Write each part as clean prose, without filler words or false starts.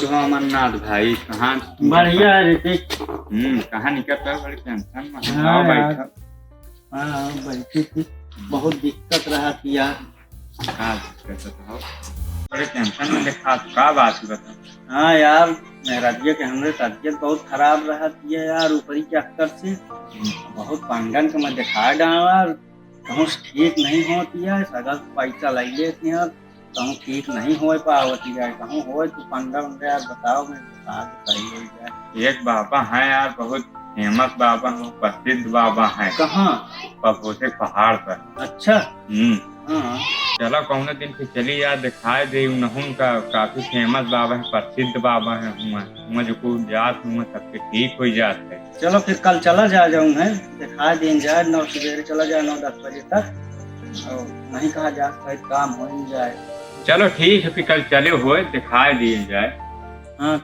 और हो अमरनाथ भाई, कहाँ? बढ़िया है ऋतिक। कहाँ निकल रहा है? बड़ी टेंशन में हाँ आओ यार। बैठो। हाँ बैठी थी, बहुत दिक्कत रहा थी यार। हाँ दिक्कत हो, बड़ी टेंशन में देखा, का बात है बता। हाँ यार, मेहराबिया के हमरे तबीयत बहुत खराब रहा थी यार, ऊपरी चक्कर से बहुत पंगन के मैं दिखा डाला, कहूँ ठीक नहीं होती है, सगल पैसा लग लेते हैं, कहूँ ठीक नहीं हो पावती है, कहूँ हो तो पंगा उनका यार बताओ, मैं बता दो सही हो जाए। एक बाबा है यार, बहुत फेमस बाबा हो, प्रसिद्ध बाबा है। कहाँ? पपोते पहाड़ पर। अच्छा। हाँ चलो कौनो दिन फिर चली यार, दिखाए दे उन्हों का, काफी फेमस बाबा है, प्रसिद्ध बाबा है। हुआ जो को जात हुआ सबके ठीक हो जात है। चलो फिर कल चला जाऊँ है, दिखा दें जाए, 9 सवेरे चला जाए, 9-10 बजे तक, और नहीं कहा जा शायद काम हो ही जाए। चलो ठीक है, फिर कल चले हुए दिखाए दिए जाए। हाँ।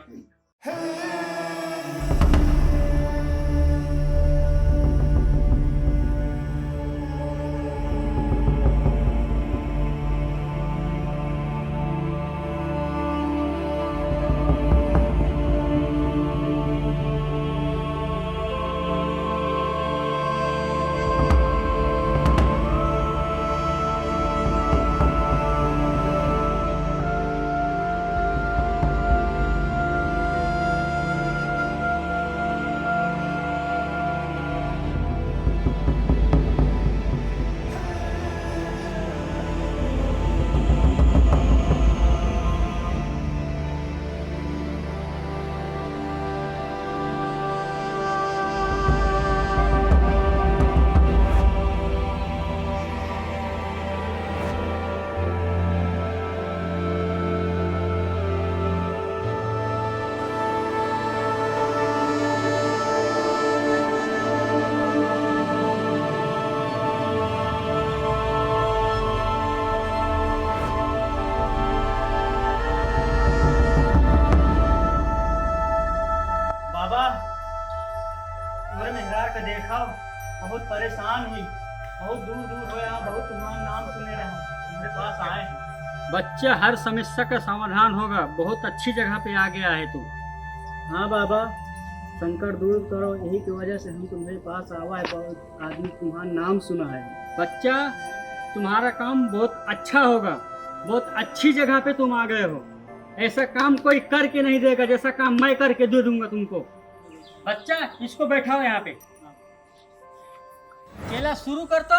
बाबा, तुम्हारे मेहरार का देखा, बहुत परेशान हुई, बहुत दूर दूर हो यहाँ, बहुत तुम्हारा नाम सुने रहे, तुम्हारे पास आए हैं। बच्चा हर समस्या का समाधान होगा, बहुत अच्छी जगह पे आ गया है तू। हाँ बाबा, संकट दूर करो, यही की वजह से हम तुम्हारे पास आवा है, बहुत आदमी तुम्हारा नाम सुना है। बच्चा, तुम्हारा काम बहुत अच्छा होगा, बहुत अच्छी जगह पे तुम आ गए हो, ऐसा काम कोई करके नहीं देगा जैसा काम मैं करके दे दूंगा तुमको। बच्चा, इसको बैठाओ यहाँ पे, चला शुरू कर तो।